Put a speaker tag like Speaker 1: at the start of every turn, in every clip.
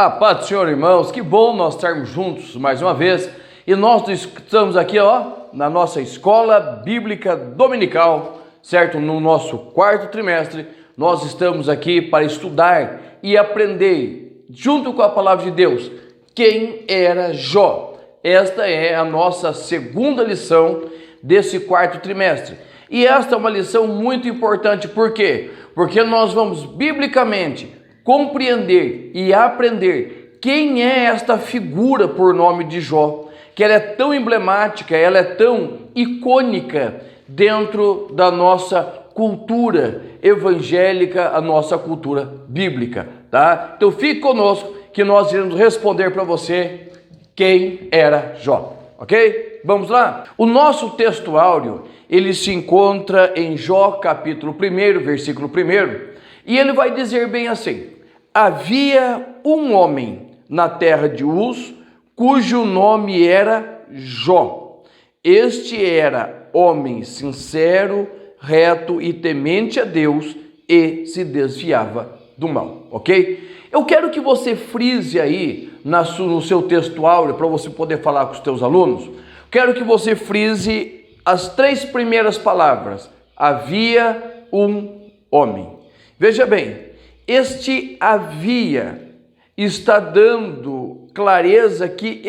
Speaker 1: A paz do Senhor, irmãos, que bom nós estarmos juntos mais uma vez. E nós estamos aqui, na nossa escola bíblica dominical, certo? No nosso quarto trimestre, nós estamos aqui para estudar e aprender, junto com a palavra de Deus, quem era Jó. Esta é a nossa segunda lição desse quarto trimestre. E esta é uma lição muito importante, por quê? Porque nós vamos biblicamente compreender e aprender quem é esta figura por nome de Jó, que ela é tão emblemática, ela é tão icônica dentro da nossa cultura evangélica, a nossa cultura bíblica, tá? Então fique conosco que nós iremos responder para você quem era Jó, ok? Vamos lá? O nosso texto áureo, ele se encontra em Jó capítulo 1, versículo 1, e ele vai dizer bem assim: havia um homem na terra de Uz, cujo nome era Jó. Este era homem sincero, reto e temente a Deus e se desviava do mal, ok? Eu quero que você frise aí no seu texto áureo, para você poder falar com os teus alunos. Quero que você frise as 3 primeiras palavras. Havia um homem. Veja bem, este havia está dando clareza que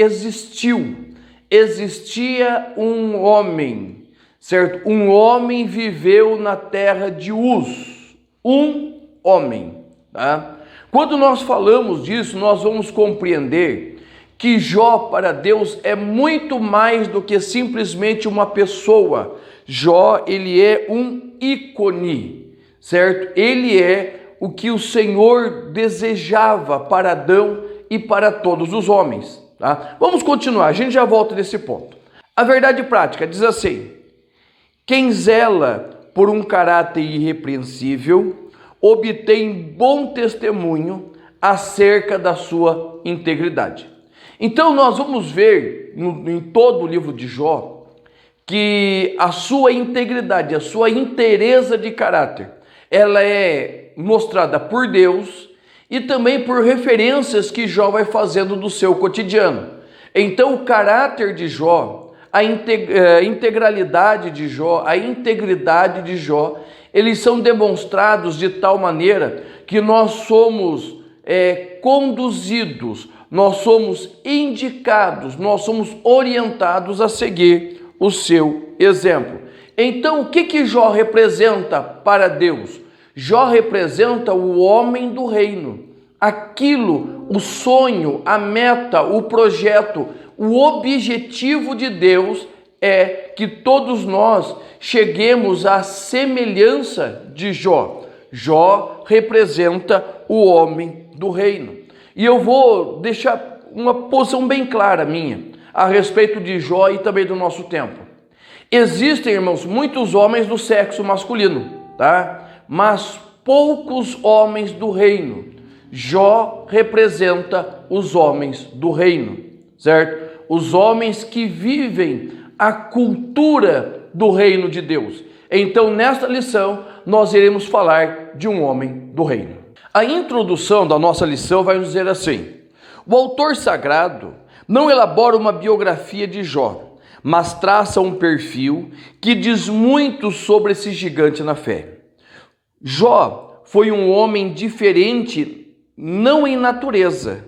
Speaker 1: existia um homem, certo? Um homem viveu na terra de Uz, um homem, tá? Quando nós falamos disso, nós vamos compreender que Jó para Deus é muito mais do que simplesmente uma pessoa. Jó, ele é um ícone, certo? Ele é o que o Senhor desejava para Adão e para todos os homens, tá? Vamos continuar, a gente já volta nesse ponto. A verdade prática diz assim: quem zela por um caráter irrepreensível obtém bom testemunho acerca da sua integridade. Então nós vamos ver em todo o livro de Jó que a sua integridade, a sua inteireza de caráter, ela é mostrada por Deus e também por referências que Jó vai fazendo do seu cotidiano. Então o caráter de Jó, a integralidade de Jó, a integridade de Jó, eles são demonstrados de tal maneira que nós somos conduzidos, nós somos indicados, nós somos orientados a seguir o seu exemplo. Então o que Jó representa para Deus? Jó representa o homem do reino, aquilo, o sonho, a meta, o projeto, o objetivo de Deus é que todos nós cheguemos à semelhança de Jó. Jó representa o homem do reino. E eu vou deixar uma posição bem clara minha a respeito de Jó e também do nosso tempo. Existem, irmãos, muitos homens do sexo masculino, tá? Mas poucos homens do reino. Jó representa os homens do reino, certo? Os homens que vivem a cultura do reino de Deus. Então, nesta lição, nós iremos falar de um homem do reino. A introdução da nossa lição vai nos dizer assim: o autor sagrado não elabora uma biografia de Jó, mas traça um perfil que diz muito sobre esse gigante na fé. Jó foi um homem diferente, não em natureza,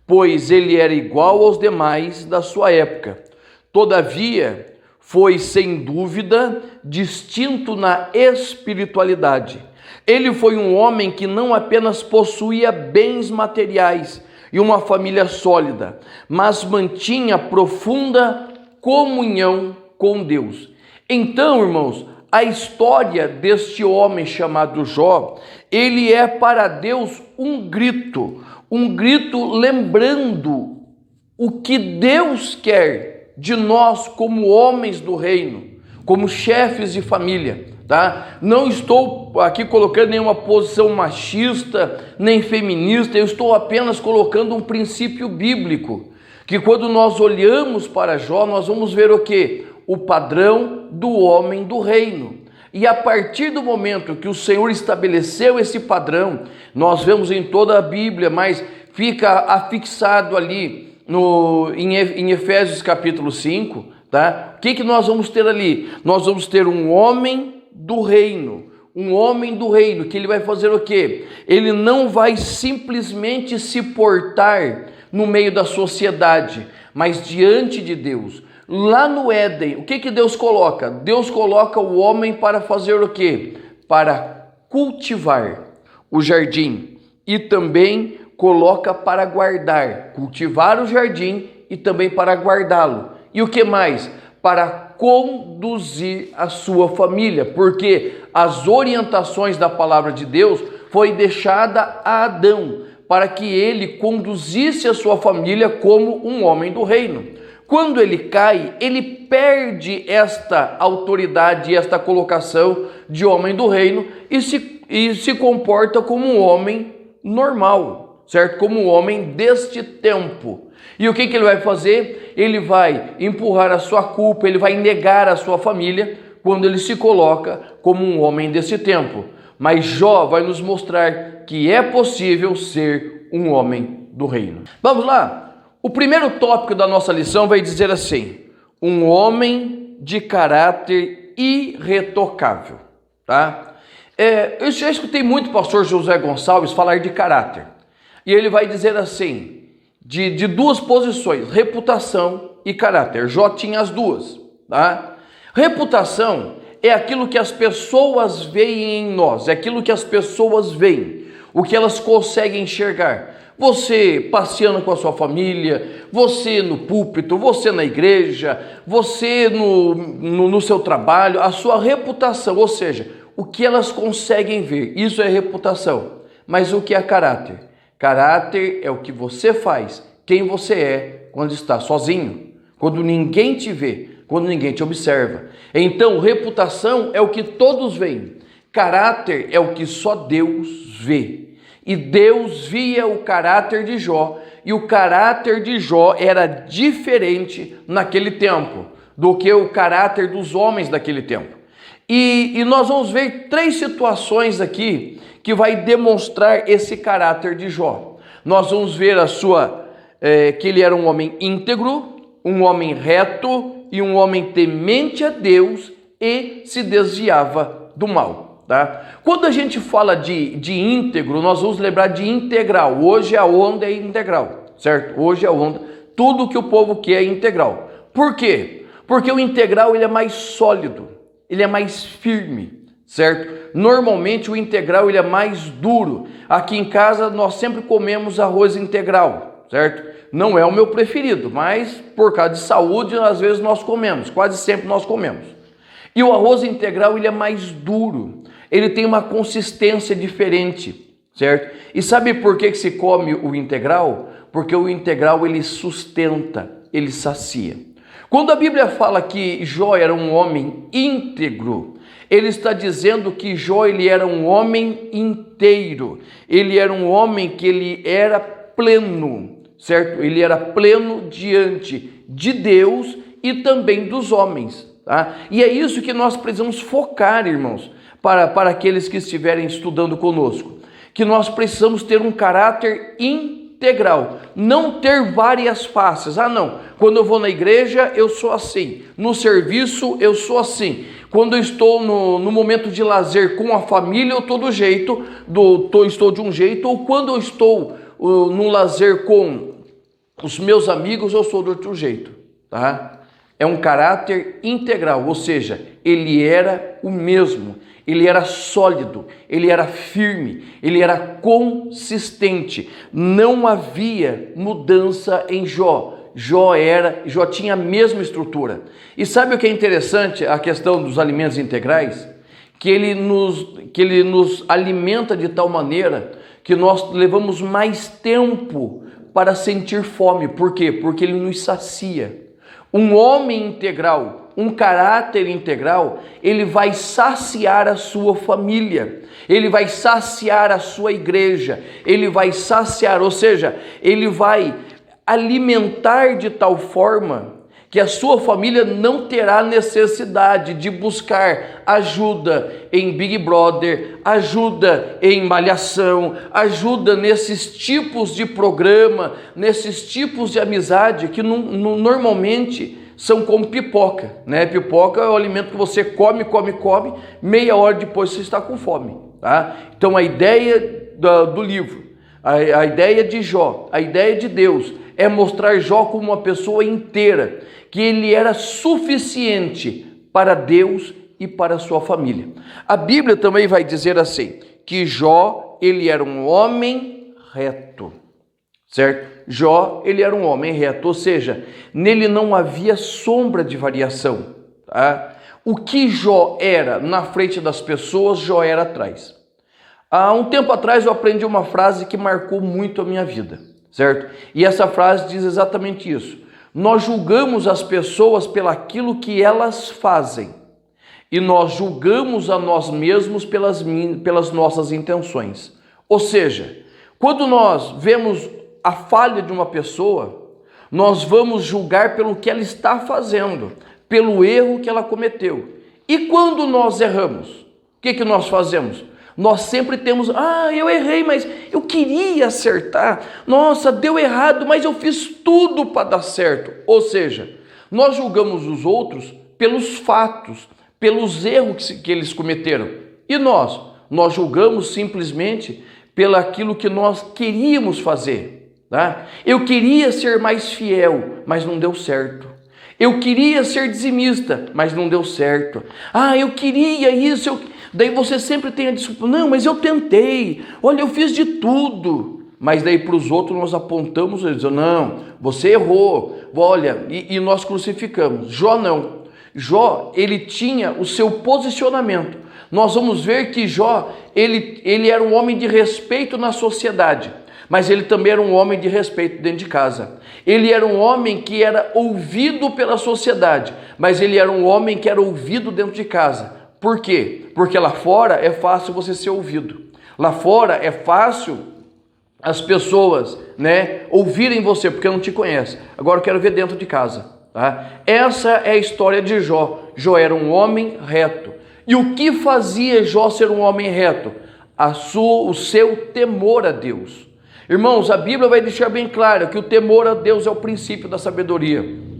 Speaker 1: pois ele era igual aos demais da sua época. Todavia, foi sem dúvida distinto na espiritualidade. Ele foi um homem que não apenas possuía bens materiais e uma família sólida, mas mantinha profunda comunhão com Deus. Então, irmãos, a história deste homem chamado Jó, ele é para Deus um grito lembrando o que Deus quer de nós como homens do reino, como chefes de família, tá? Não estou aqui colocando nenhuma posição machista, nem feminista, eu estou apenas colocando um princípio bíblico, que quando nós olhamos para Jó, nós vamos ver o quê? O padrão do homem do reino. E a partir do momento que o Senhor estabeleceu esse padrão, nós vemos em toda a Bíblia, mas fica afixado ali em Efésios capítulo 5, tá? O que nós vamos ter ali? Nós vamos ter um homem do reino. Um homem do reino, que ele vai fazer o quê? Ele não vai simplesmente se portar no meio da sociedade, mas diante de Deus. Lá no Éden, o que Deus coloca? Deus coloca o homem para fazer o quê? Para cultivar o jardim, e também coloca para guardar, cultivar o jardim e também para guardá-lo. E o que mais? Para conduzir a sua família, porque as orientações da palavra de Deus foi deixada a Adão, para que ele conduzisse a sua família como um homem do reino. Quando ele cai, ele perde esta autoridade, esta colocação de homem do reino e se comporta como um homem normal, certo? Como um homem deste tempo. E o que ele vai fazer? Ele vai empurrar a sua culpa, ele vai negar a sua família quando ele se coloca como um homem desse tempo. Mas Jó vai nos mostrar que é possível ser um homem do reino. Vamos lá? O primeiro tópico da nossa lição vai dizer assim: um homem de caráter irretocável, tá? Eu já escutei muito o pastor José Gonçalves falar de caráter. E ele vai dizer assim, de duas posições, reputação e caráter. Jó tinha as duas, tá? Reputação é aquilo que as pessoas veem em nós, é aquilo que as pessoas veem, o que elas conseguem enxergar. Você passeando com a sua família, você no púlpito, você na igreja, você no seu trabalho, a sua reputação, ou seja, o que elas conseguem ver, isso é reputação. Mas o que é caráter? Caráter é o que você faz, quem você é quando está sozinho, quando ninguém te vê, quando ninguém te observa. Então, reputação é o que todos veem, caráter é o que só Deus vê. E Deus via o caráter de Jó, e o caráter de Jó era diferente naquele tempo do que o caráter dos homens daquele tempo. E nós vamos ver 3 situações aqui que vai demonstrar esse caráter de Jó. Nós vamos ver que ele era um homem íntegro, um homem reto e um homem temente a Deus e se desviava do mal. Tá? Quando a gente fala de íntegro, nós vamos lembrar de integral. Hoje a onda é integral, certo? Hoje a onda, tudo que o povo quer é integral. Por quê? Porque o integral ele é mais sólido, ele é mais firme, certo? Normalmente o integral ele é mais duro. Aqui em casa nós sempre comemos arroz integral, certo? Não é o meu preferido, mas por causa de saúde às vezes nós comemos, quase sempre nós comemos. E o arroz integral ele é mais duro. Ele tem uma consistência diferente, certo? E sabe por que se come o integral? Porque o integral ele sustenta, ele sacia. Quando a Bíblia fala que Jó era um homem íntegro, ele está dizendo que Jó ele era um homem inteiro. Ele era um homem que ele era pleno, certo? Ele era pleno diante de Deus e também dos homens, tá? E é isso que nós precisamos focar, irmãos, para aqueles que estiverem estudando conosco, que nós precisamos ter um caráter integral, não ter várias faces. Não, quando eu vou na igreja eu sou assim, no serviço eu sou assim, quando eu estou no momento de lazer com a família eu estou do jeito, estou de um jeito, ou quando eu estou no lazer com os meus amigos eu sou de outro jeito, tá? É um caráter integral, ou seja, ele era o mesmo, ele era sólido, ele era firme, ele era consistente, não havia mudança em Jó. Jó tinha a mesma estrutura. E sabe o que é interessante, a questão dos alimentos integrais? Que ele nos alimenta de tal maneira que nós levamos mais tempo para sentir fome. Por quê? Porque ele nos sacia. Um homem integral, um caráter integral, ele vai saciar a sua família, ele vai saciar a sua igreja, ele vai saciar, ou seja, ele vai alimentar de tal forma que a sua família não terá necessidade de buscar ajuda em Big Brother, ajuda em Malhação, ajuda nesses tipos de programa, nesses tipos de amizade que normalmente são como pipoca, né? Pipoca é o alimento que você come, meia hora depois você está com fome, tá? Então a ideia do livro, a ideia de Jó, a ideia de Deus é mostrar Jó como uma pessoa inteira, que ele era suficiente para Deus e para a sua família. A Bíblia também vai dizer assim, que Jó, ele era um homem reto, certo? Jó, ele era um homem reto, ou seja, nele não havia sombra de variação, tá? O que Jó era na frente das pessoas, Jó era atrás. Há um tempo atrás eu aprendi uma frase que marcou muito a minha vida, certo? E essa frase diz exatamente isso. Nós julgamos as pessoas pelaquilo que elas fazem e nós julgamos a nós mesmos pelas nossas intenções. Ou seja, quando nós vemos a falha de uma pessoa, nós vamos julgar pelo que ela está fazendo, pelo erro que ela cometeu. E quando nós erramos, o que nós fazemos? Nós sempre temos, eu errei, mas eu queria acertar. Nossa, deu errado, mas eu fiz tudo para dar certo. Ou seja, nós julgamos os outros pelos fatos, pelos erros que eles cometeram. E nós julgamos simplesmente pelo aquilo que nós queríamos fazer, tá? Eu queria ser mais fiel, mas não deu certo. Eu queria ser dizimista, mas não deu certo. Eu queria isso, Daí você sempre tem a desculpa, não, mas eu tentei, olha, eu fiz de tudo. Mas daí para os outros nós apontamos e dizemos, não, você errou, olha, e nós crucificamos. Jó não. Jó, ele tinha o seu posicionamento. Nós vamos ver que Jó, ele era um homem de respeito na sociedade, mas ele também era um homem de respeito dentro de casa. Ele era um homem que era ouvido pela sociedade, mas ele era um homem que era ouvido dentro de casa. Por quê? Porque lá fora é fácil você ser ouvido. Lá fora é fácil as pessoas, ouvirem você, porque não te conhecem. Agora eu quero ver dentro de casa, tá? Essa é a história de Jó. Jó era um homem reto. E o que fazia Jó ser um homem reto? O seu temor a Deus. Irmãos, a Bíblia vai deixar bem claro que o temor a Deus é o princípio da sabedoria.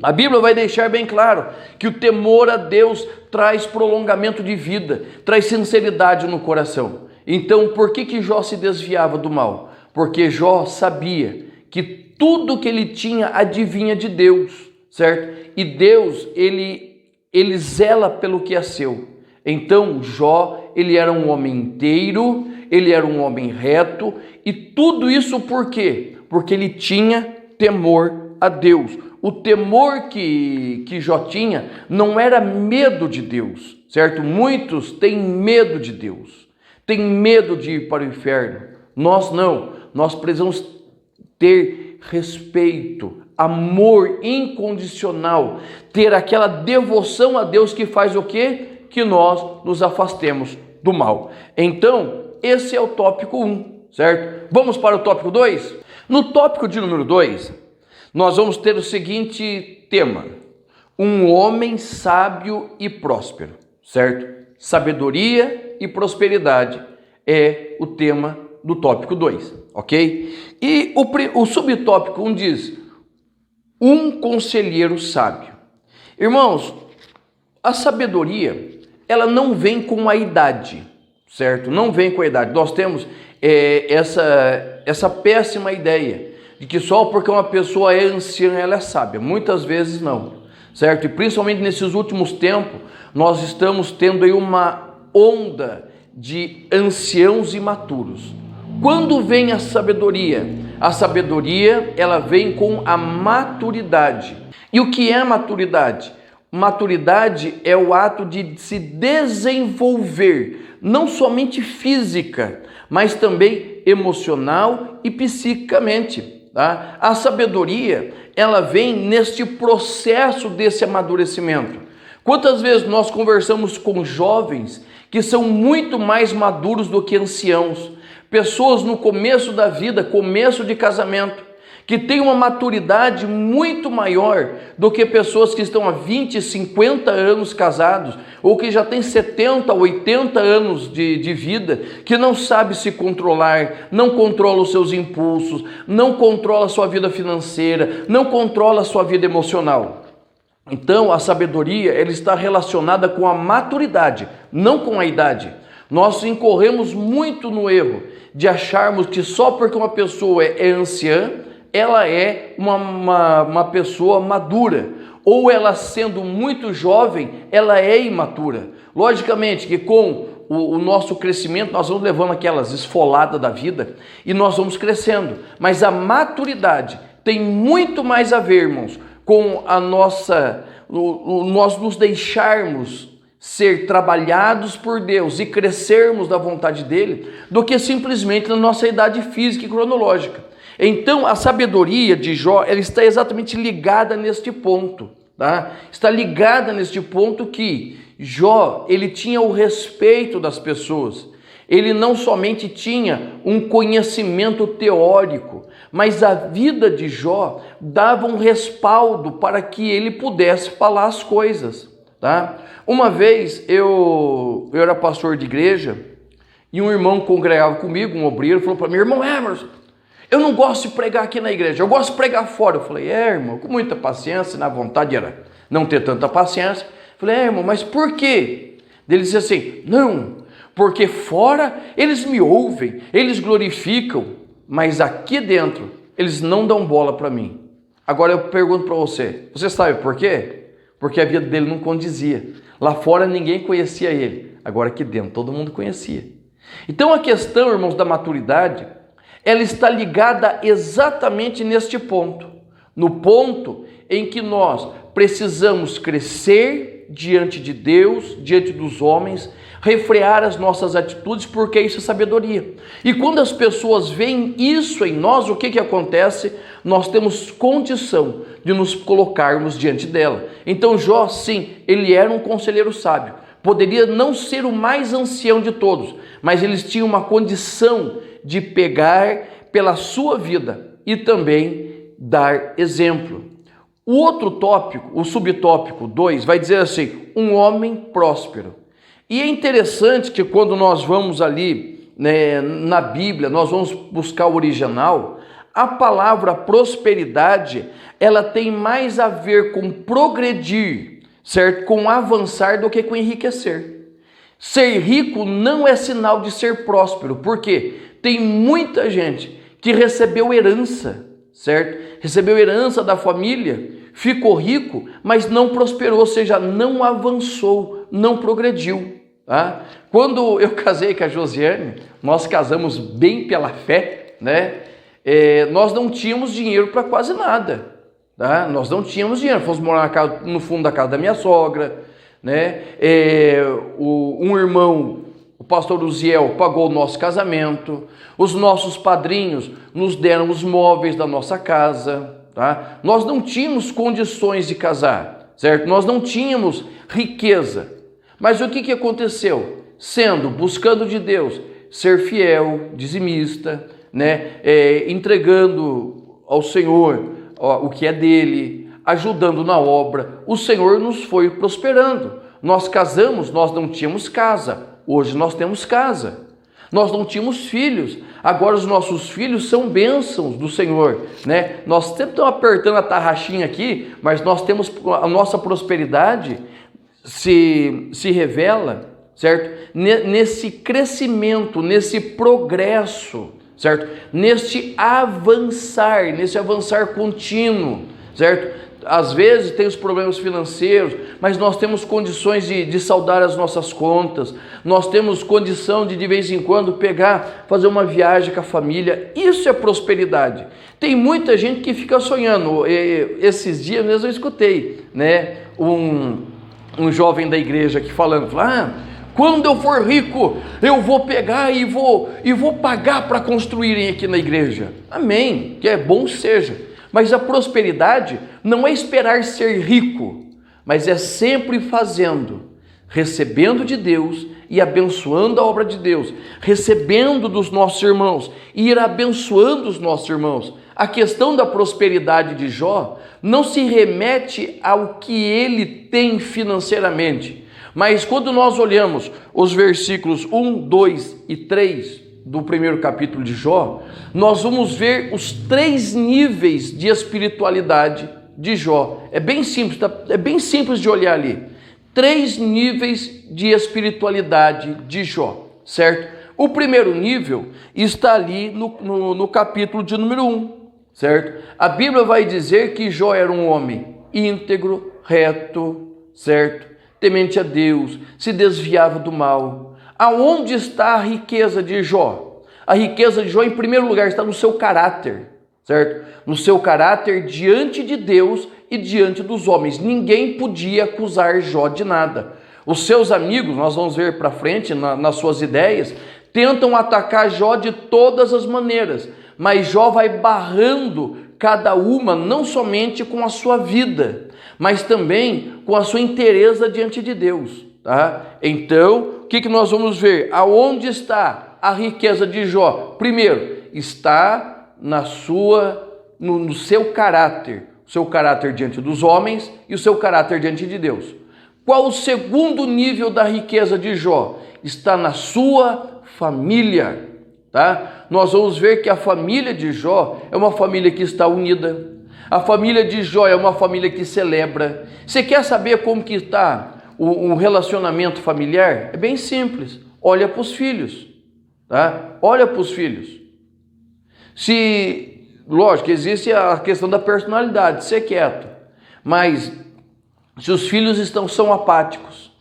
Speaker 1: A Bíblia vai deixar bem claro que o temor a Deus traz prolongamento de vida, traz sinceridade no coração. Então, por que Jó se desviava do mal? Porque Jó sabia que tudo que ele tinha adivinha de Deus, certo? E Deus, ele zela pelo que é seu. Então, Jó, ele era um homem inteiro, ele era um homem reto, e tudo isso por quê? Porque ele tinha temor a Deus. O temor que Jó tinha não era medo de Deus, certo? Muitos têm medo de Deus, têm medo de ir para o inferno. Nós não, nós precisamos ter respeito, amor incondicional, ter aquela devoção a Deus que faz o quê? Que nós nos afastemos do mal. Então, esse é o tópico 1, certo? Vamos para o tópico 2? No tópico de número 2, nós vamos ter o seguinte tema: um homem sábio e próspero, certo? Sabedoria e prosperidade é o tema do tópico 2, ok? E o subtópico 1 diz, um conselheiro sábio. Irmãos, a sabedoria, ela não vem com a idade, certo? Não vem com a idade. Nós temos essa péssima ideia de que só porque uma pessoa é anciã ela é sábia. Muitas vezes não, certo? E principalmente nesses últimos tempos, nós estamos tendo aí uma onda de anciãos imaturos. Quando vem a sabedoria? A sabedoria, ela vem com a maturidade. E o que é a maturidade? Maturidade é o ato de se desenvolver, não somente física, mas também emocional e psiquicamente. Tá? A sabedoria, ela vem neste processo desse amadurecimento. Quantas vezes nós conversamos com jovens que são muito mais maduros do que anciãos, pessoas no começo da vida, começo de casamento, que têm uma maturidade muito maior do que pessoas que estão há 20, 50 anos casados, ou que já têm 70, 80 anos de vida, que não sabe se controlar, não controla os seus impulsos, não controla a sua vida financeira, não controla a sua vida emocional. Então, a sabedoria, ela está relacionada com a maturidade, não com a idade. Nós incorremos muito no erro de acharmos que só porque uma pessoa é anciã, ela é uma pessoa madura, ou ela sendo muito jovem, ela é imatura. Logicamente que com o nosso crescimento, nós vamos levando aquelas esfoladas da vida e nós vamos crescendo, mas a maturidade tem muito mais a ver, irmãos, com nós nos deixarmos ser trabalhados por Deus e crescermos da vontade dele, do que simplesmente na nossa idade física e cronológica. Então, a sabedoria de Jó, ela está exatamente ligada neste ponto, tá? Está ligada neste ponto que Jó, ele tinha o respeito das pessoas. Ele não somente tinha um conhecimento teórico, mas a vida de Jó dava um respaldo para que ele pudesse falar as coisas, tá? Uma vez eu era pastor de igreja e um irmão congregava comigo, um obreiro, falou para mim: irmão Emerson, eu não gosto de pregar aqui na igreja, eu gosto de pregar fora. Eu falei: irmão, com muita paciência, na vontade era não ter tanta paciência. Eu falei: irmão, mas por quê? Ele disse assim: não, porque fora eles me ouvem, eles glorificam, mas aqui dentro eles não dão bola para mim. Agora eu pergunto para você sabe por quê? Porque a vida dele não condizia. Lá fora ninguém conhecia ele, agora aqui dentro todo mundo conhecia. Então a questão, irmãos, da maturidade, ela está ligada exatamente neste ponto, no ponto em que nós precisamos crescer diante de Deus, diante dos homens, refrear as nossas atitudes, porque isso é sabedoria. E quando as pessoas veem isso em nós, o que acontece? Nós temos condição de nos colocarmos diante dela. Então Jó, sim, ele era um conselheiro sábio. Poderia não ser o mais ancião de todos, mas eles tinham uma condição de pegar pela sua vida e também dar exemplo. O outro tópico, o subtópico 2, vai dizer assim: um homem próspero. E é interessante que quando nós vamos ali, né, na Bíblia, nós vamos buscar o original, a palavra prosperidade, ela tem mais a ver com progredir, certo? Com avançar do que com enriquecer. Ser rico não é sinal de ser próspero, porque tem muita gente que recebeu herança, certo? Recebeu herança da família, ficou rico, mas não prosperou, ou seja, não avançou, não progrediu. Tá? Quando eu casei com a Josiane, nós casamos bem pela fé, né? Nós não tínhamos dinheiro para quase nada, tá? Nós não tínhamos dinheiro, fomos morar no fundo da casa da minha sogra, né? Um irmão, o pastor Uziel, pagou o nosso casamento, os nossos padrinhos nos deram os móveis da nossa casa, tá? Nós não tínhamos condições de casar, certo? Nós não tínhamos riqueza. Mas o que aconteceu? Buscando de Deus, ser fiel, dizimista, né? Entregando ao Senhor o que é dele, ajudando na obra, o Senhor nos foi prosperando. Nós casamos, nós não tínhamos casa, hoje nós temos casa. Nós não tínhamos filhos, agora os nossos filhos são bênçãos do Senhor, né? Nós sempre estamos apertando a tarraxinha aqui, mas nós temos a nossa prosperidade se revela, certo? Nesse crescimento, nesse progresso, certo? Nesse avançar contínuo, certo? Às vezes tem os problemas financeiros, mas nós temos condições de saldar as nossas contas, nós temos condição de vez em quando fazer uma viagem com a família. Isso é prosperidade. Tem muita gente que fica sonhando. Esses dias mesmo eu escutei, né, um jovem da igreja aqui falando: quando eu for rico, eu vou pegar e vou pagar para construírem aqui na igreja. Amém, que é bom seja. Mas a prosperidade não é esperar ser rico, mas é sempre fazendo, recebendo de Deus e abençoando a obra de Deus, recebendo dos nossos irmãos e ir abençoando os nossos irmãos. a questão da prosperidade de Jó não se remete ao que ele tem financeiramente, mas quando nós olhamos os versículos 1, 2 e 3 do primeiro capítulo de Jó, nós vamos ver os 3 níveis de espiritualidade de Jó. É bem simples de olhar ali. 3 níveis de espiritualidade de Jó, certo? O primeiro nível está ali no capítulo de número 1, certo? A Bíblia vai dizer que Jó era um homem íntegro, reto, certo? Temente a Deus, se desviava do mal. Aonde está a riqueza de Jó? A riqueza de Jó, em primeiro lugar, está no seu caráter, certo? No seu caráter diante de Deus e diante dos homens. Ninguém podia acusar Jó de nada. Os seus amigos, nós vamos ver para frente nas suas ideias, tentam atacar Jó de todas as maneiras, mas Jó vai barrando cada uma, não somente com a sua vida, mas também com a sua inteireza diante de Deus, tá? Então, o que nós vamos ver? Aonde está a riqueza de Jó? Primeiro, está no seu caráter, o seu caráter diante dos homens e o seu caráter diante de Deus. Qual o segundo nível da riqueza de Jó? Está na sua família, tá? Nós vamos ver que a família de Jó é uma família que está unida. A família de Jó é uma família que celebra. Você quer saber como que está o relacionamento familiar? É bem simples. Olha para os filhos, tá? Olha para os filhos. Lógico, existe a questão da personalidade, ser quieto, mas se os filhos são apáticos,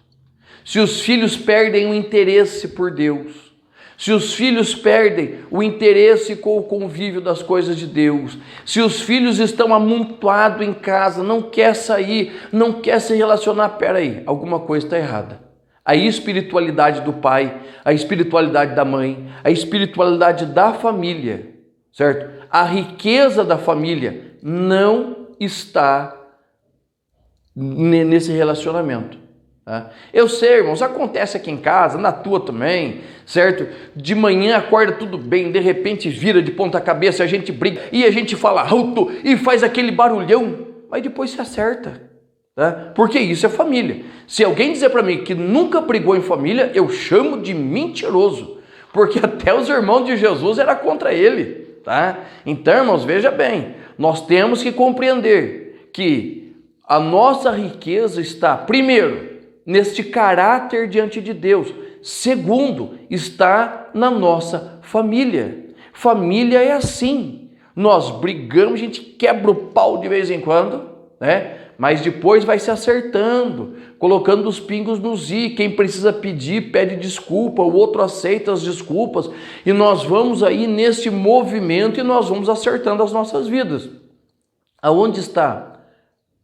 Speaker 1: se os filhos perdem o interesse por Deus, se os filhos perdem o interesse com o convívio das coisas de Deus, se os filhos estão amontoados em casa, não quer sair, não quer se relacionar, peraí, alguma coisa está errada. A espiritualidade do pai, a espiritualidade da mãe, a espiritualidade da família, certo? A riqueza da família não está nesse relacionamento. Tá? Eu sei, irmãos, acontece aqui em casa, na tua também, certo? De manhã acorda tudo bem, de repente vira de ponta cabeça, a gente briga e a gente fala alto e faz aquele barulhão, mas depois se acerta, tá? Porque isso é família. Se alguém dizer para mim que nunca brigou em família, eu chamo de mentiroso, porque até os irmãos de Jesus eram contra ele, tá? Então, irmãos, veja bem, nós temos que compreender que a nossa riqueza está, primeiro, neste caráter diante de Deus. Segundo, está na nossa família. Família é assim. Nós brigamos, a gente quebra o pau de vez em quando, né? Mas depois vai se acertando, colocando os pingos nos i. Quem precisa pedir, pede desculpa, o outro aceita as desculpas. E nós vamos aí nesse movimento e nós vamos acertando as nossas vidas. Aonde está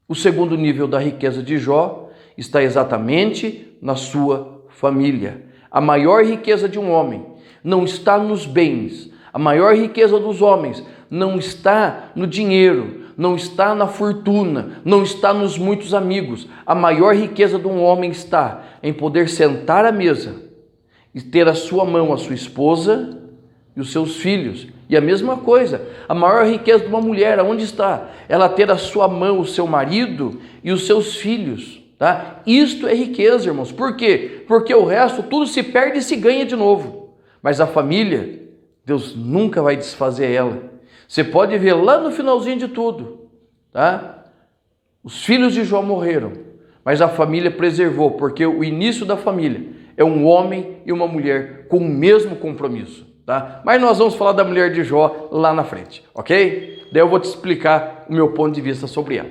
Speaker 1: o segundo nível da riqueza de Jó? Está exatamente na sua família. A maior riqueza de um homem não está nos bens. A maior riqueza dos homens não está no dinheiro, não está na fortuna, não está nos muitos amigos. A maior riqueza de um homem está em poder sentar à mesa e ter à sua mão a sua esposa e os seus filhos. E a mesma coisa, a maior riqueza de uma mulher, aonde está? Ela ter à sua mão o seu marido e os seus filhos. Tá? Isto é riqueza, irmãos. Por quê? Porque o resto tudo se perde e se ganha de novo. Mas a família, Deus nunca vai desfazer ela. Você pode ver lá no finalzinho de tudo, tá? Os filhos de Jó morreram, mas a família preservou, porque o início da família é um homem e uma mulher com o mesmo compromisso, tá? Mas nós vamos falar da mulher de Jó lá na frente, ok? Daí eu vou te explicar o meu ponto de vista sobre ela.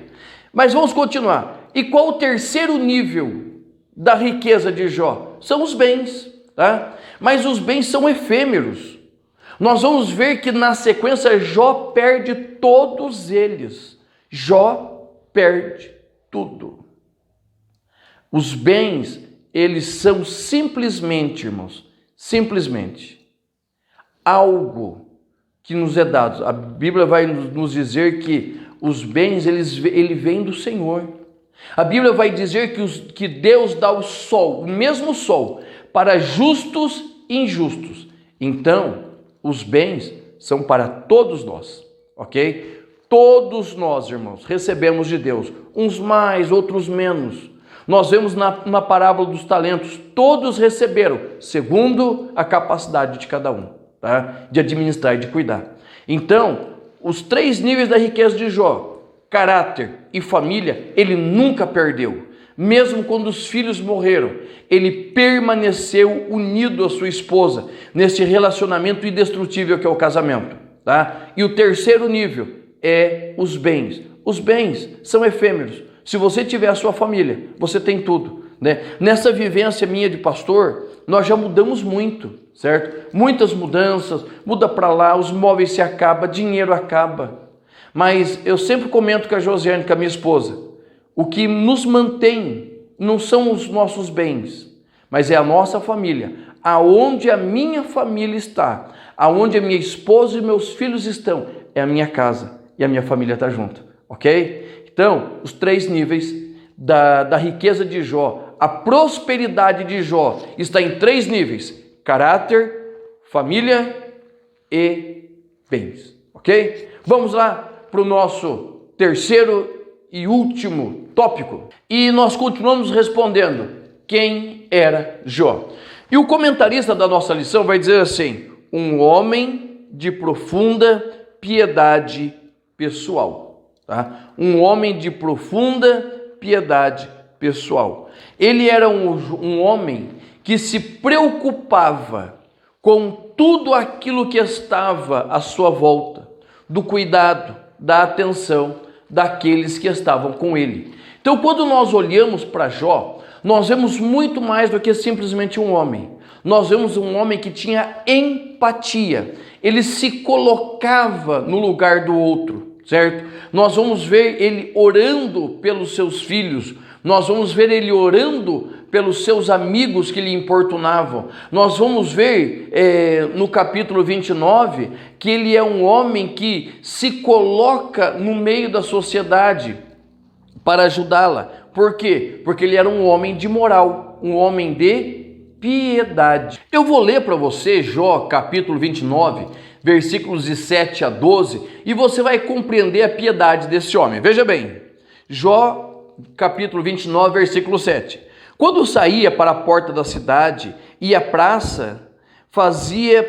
Speaker 1: Mas vamos continuar. E qual o terceiro nível da riqueza de Jó? São os bens, tá? Mas os bens são efêmeros. Nós vamos ver que na sequência Jó perde todos eles. Jó perde tudo. Os bens, eles são simplesmente, irmãos, simplesmente algo que nos é dado. A Bíblia vai nos dizer que os bens, ele vem do Senhor. A Bíblia vai dizer que Deus dá o sol, o mesmo sol, para justos e injustos. Então, os bens são para todos nós. ok? Todos nós, irmãos, recebemos de Deus, uns mais, outros menos. Nós vemos na parábola dos talentos, todos receberam, segundo a capacidade de cada um, tá? De administrar e de cuidar. Então, os 3 níveis da riqueza de Jó, caráter e família, ele nunca perdeu. Mesmo quando os filhos morreram, ele permaneceu unido à sua esposa, nesse relacionamento indestrutível que é o casamento, tá? E o 3º nível é os bens. Os bens são efêmeros. Se você tiver a sua família, você tem tudo, né? Nessa vivência minha de pastor, nós já mudamos muito, certo? Muitas mudanças, muda para lá, os móveis se acabam, dinheiro acaba. Mas eu sempre comento com a Josiane, com a minha esposa, o que nos mantém não são os nossos bens, mas é a nossa família. Aonde a minha família está, aonde a minha esposa e meus filhos estão, é a minha casa e a minha família está junto, ok? Então, os 3 níveis da riqueza de Jó, a prosperidade de Jó está em 3 níveis: caráter, família e bens, ok? Vamos lá para o nosso 3º e último tópico. E nós continuamos respondendo: quem era Jó? E o comentarista da nossa lição vai dizer assim: um homem de profunda piedade pessoal. Tá? Um homem de profunda piedade pessoal. Ele era um homem que se preocupava com tudo aquilo que estava à sua volta, do cuidado, da atenção daqueles que estavam com ele. Então, quando nós olhamos para Jó, nós vemos muito mais do que simplesmente um homem. Nós vemos um homem que tinha empatia. Ele se colocava no lugar do outro, certo? Nós vamos ver ele orando pelos seus filhos, nós vamos ver ele orando pelos seus amigos que lhe importunavam. Nós vamos ver no capítulo 29 que ele é um homem que se coloca no meio da sociedade para ajudá-la. Por quê? Porque ele era um homem de moral, um homem de piedade. Eu vou ler para você Jó capítulo 29, versículos de 7 a 12, e você vai compreender a piedade desse homem. Veja bem, Jó capítulo 29, versículo 7. Quando saía para a porta da cidade e à praça, fazia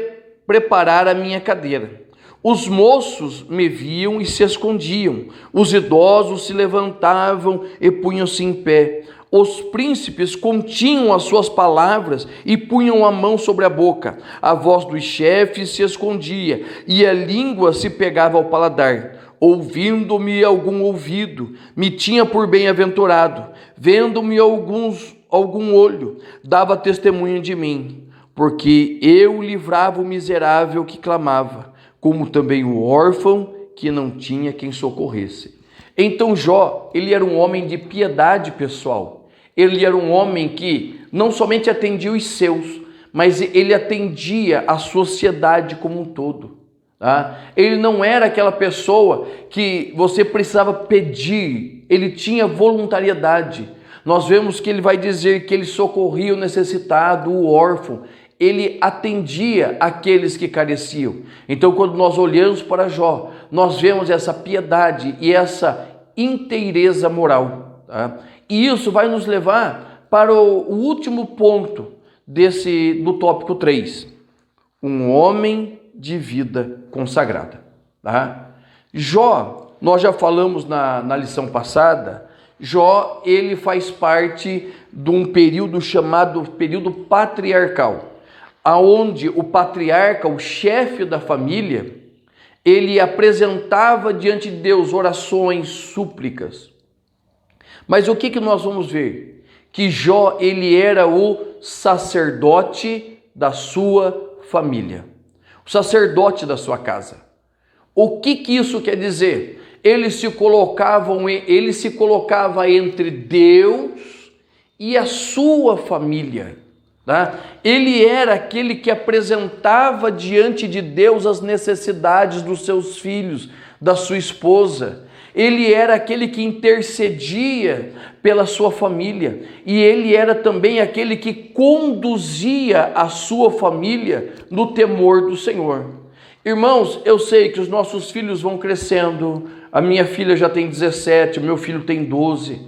Speaker 1: preparar a minha cadeira. Os moços me viam e se escondiam, os idosos se levantavam e punham-se em pé. Os príncipes continham as suas palavras e punham a mão sobre a boca. A voz dos chefes se escondia e a língua se pegava ao paladar. Ouvindo-me algum ouvido, me tinha por bem-aventurado. Vendo-me algum olho, dava testemunho de mim. Porque eu livrava o miserável que clamava, como também o órfão que não tinha quem socorresse. Então Jó, ele era um homem de piedade pessoal. Ele era um homem que não somente atendia os seus, mas ele atendia a sociedade como um todo. Tá? Ele não era aquela pessoa que você precisava pedir, ele tinha voluntariedade. Nós vemos que ele vai dizer que ele socorria o necessitado, o órfão. Ele atendia aqueles que careciam. Então, quando nós olhamos para Jó, nós vemos essa piedade e essa inteireza moral. Tá? E isso vai nos levar para o último ponto do tópico 3. Um homem de vida consagrada. Tá? Jó, nós já falamos na lição passada, Jó, ele faz parte de um período chamado período patriarcal, aonde o patriarca, o chefe da família, ele apresentava diante de Deus orações, súplicas. Mas o que nós vamos ver? Que Jó, ele era o sacerdote da sua família, o sacerdote da sua casa. O que isso quer dizer? Ele se colocava entre Deus e a sua família. Tá? Ele era aquele que apresentava diante de Deus as necessidades dos seus filhos, da sua esposa. Ele era aquele que intercedia pela sua família. E ele era também aquele que conduzia a sua família no temor do Senhor. Irmãos, eu sei que os nossos filhos vão crescendo, a minha filha já tem 17, o meu filho tem 12,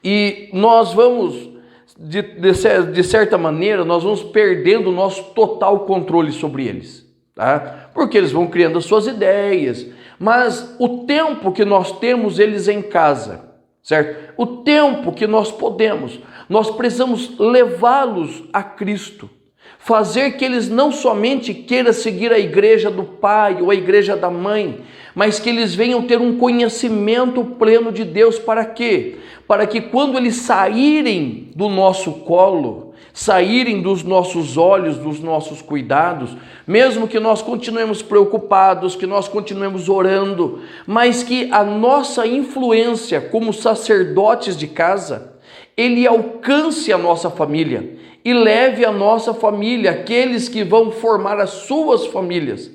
Speaker 1: e nós vamos, de certa maneira, nós vamos perdendo o nosso total controle sobre eles, tá? Porque eles vão criando as suas ideias, mas o tempo que nós temos eles em casa, certo? O tempo que nós podemos, nós precisamos levá-los a Cristo, fazer que eles não somente queiram seguir a igreja do pai ou a igreja da mãe, mas que eles venham ter um conhecimento pleno de Deus. Para quê? Para que quando eles saírem do nosso colo, saírem dos nossos olhos, dos nossos cuidados, mesmo que nós continuemos preocupados, que nós continuemos orando, mas que a nossa influência como sacerdotes de casa, ele alcance a nossa família e leve a nossa família, aqueles que vão formar as suas famílias,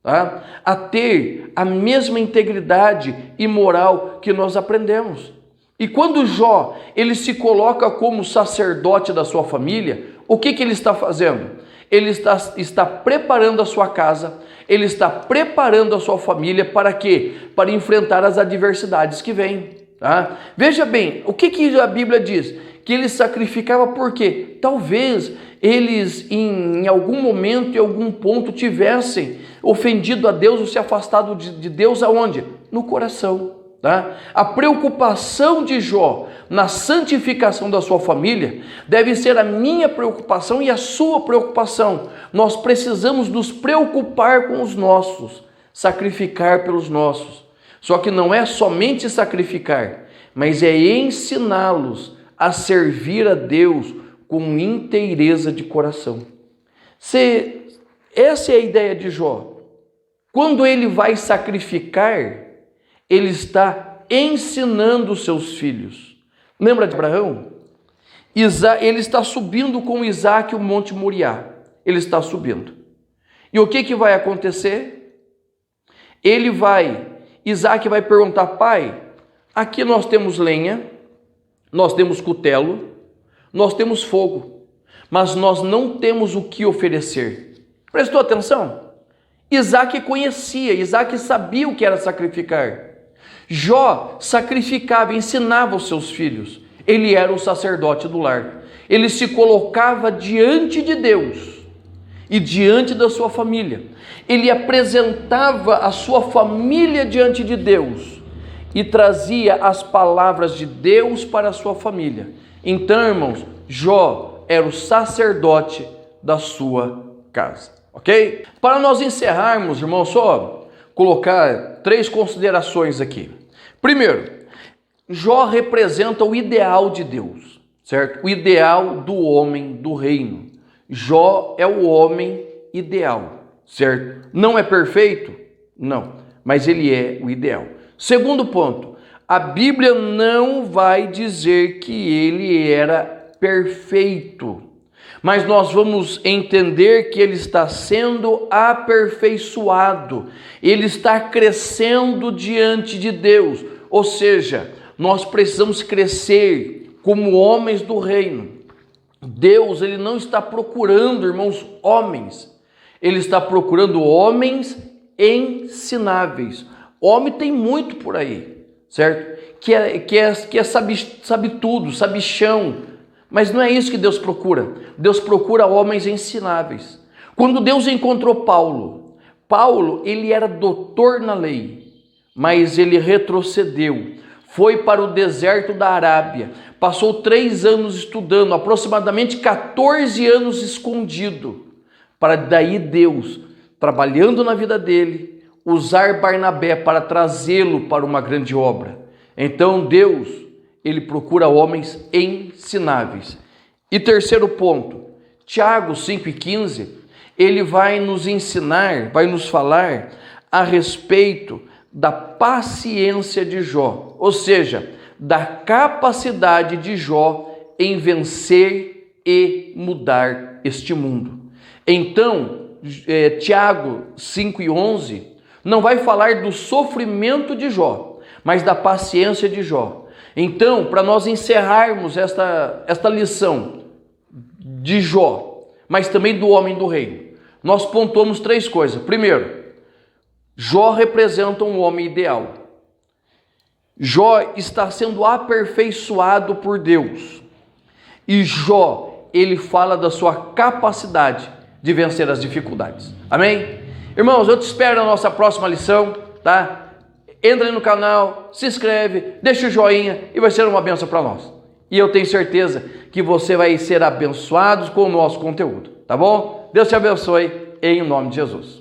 Speaker 1: tá? A ter a mesma integridade e moral que nós aprendemos. E quando Jó, ele se coloca como sacerdote da sua família, o que ele está fazendo? Ele está preparando a sua casa, ele está preparando a sua família para quê? Para enfrentar as adversidades que vêm. Tá? Veja bem, o que a Bíblia diz? Que ele sacrificava porque talvez eles em algum momento, em algum ponto tivessem ofendido a Deus ou se afastado de Deus aonde? No coração. Tá? A preocupação de Jó na santificação da sua família deve ser a minha preocupação e a sua preocupação. Nós precisamos nos preocupar com os nossos, sacrificar pelos nossos. Só que não é somente sacrificar, mas é ensiná-los a servir a Deus com inteireza de coração. Essa é a ideia de Jó. Quando ele vai sacrificar, ele está ensinando os seus filhos. Lembra de Abraão? Ele está subindo com Isaac o Monte Moriá. Ele está subindo. E o que vai acontecer? Isaac vai perguntar: pai, aqui nós temos lenha, nós temos cutelo, nós temos fogo, mas nós não temos o que oferecer. Prestou atenção? Isaac conhecia, Isaac sabia o que era sacrificar. Jó sacrificava, ensinava os seus filhos. Ele era o sacerdote do lar. Ele se colocava diante de Deus e diante da sua família. Ele apresentava a sua família diante de Deus e trazia as palavras de Deus para a sua família. Então, irmãos, Jó era o sacerdote da sua casa, ok? Para nós encerrarmos, irmãos, só colocar 3 considerações aqui. Primeiro, Jó representa o ideal de Deus, certo? O ideal do homem do reino. Jó é o homem ideal, certo? Não é perfeito? Não, mas ele é o ideal. Segundo ponto, a Bíblia não vai dizer que ele era perfeito, mas nós vamos entender que ele está sendo aperfeiçoado, ele está crescendo diante de Deus, ou seja, nós precisamos crescer como homens do reino. Deus, ele não está procurando, irmãos, homens, ele está procurando homens ensináveis. Homem tem muito por aí, certo? Que sabe tudo, sabe chão. Mas não é isso que Deus procura. Deus procura homens ensináveis. Quando Deus encontrou Paulo, ele era doutor na lei, mas ele retrocedeu. Foi para o deserto da Arábia, passou 3 anos estudando, aproximadamente 14 anos escondido, para daí Deus, trabalhando na vida dele, usar Barnabé para trazê-lo para uma grande obra. Então Deus, ele procura homens ensináveis. E terceiro ponto, Tiago 5,15, ele vai nos ensinar, vai nos falar a respeito da paciência de Jó, ou seja, da capacidade de Jó em vencer e mudar este mundo. Então, Tiago 5,11 não vai falar do sofrimento de Jó, mas da paciência de Jó. Então, para nós encerrarmos esta lição de Jó, mas também do homem do reino, nós pontuamos 3 coisas. Primeiro, Jó representa um homem ideal. Jó está sendo aperfeiçoado por Deus. E Jó, ele fala da sua capacidade de vencer as dificuldades. Amém? Irmãos, eu te espero na nossa próxima lição, tá? Entra aí no canal, se inscreve, deixa o joinha e vai ser uma bênção para nós. E eu tenho certeza que você vai ser abençoado com o nosso conteúdo, tá bom? Deus te abençoe em nome de Jesus.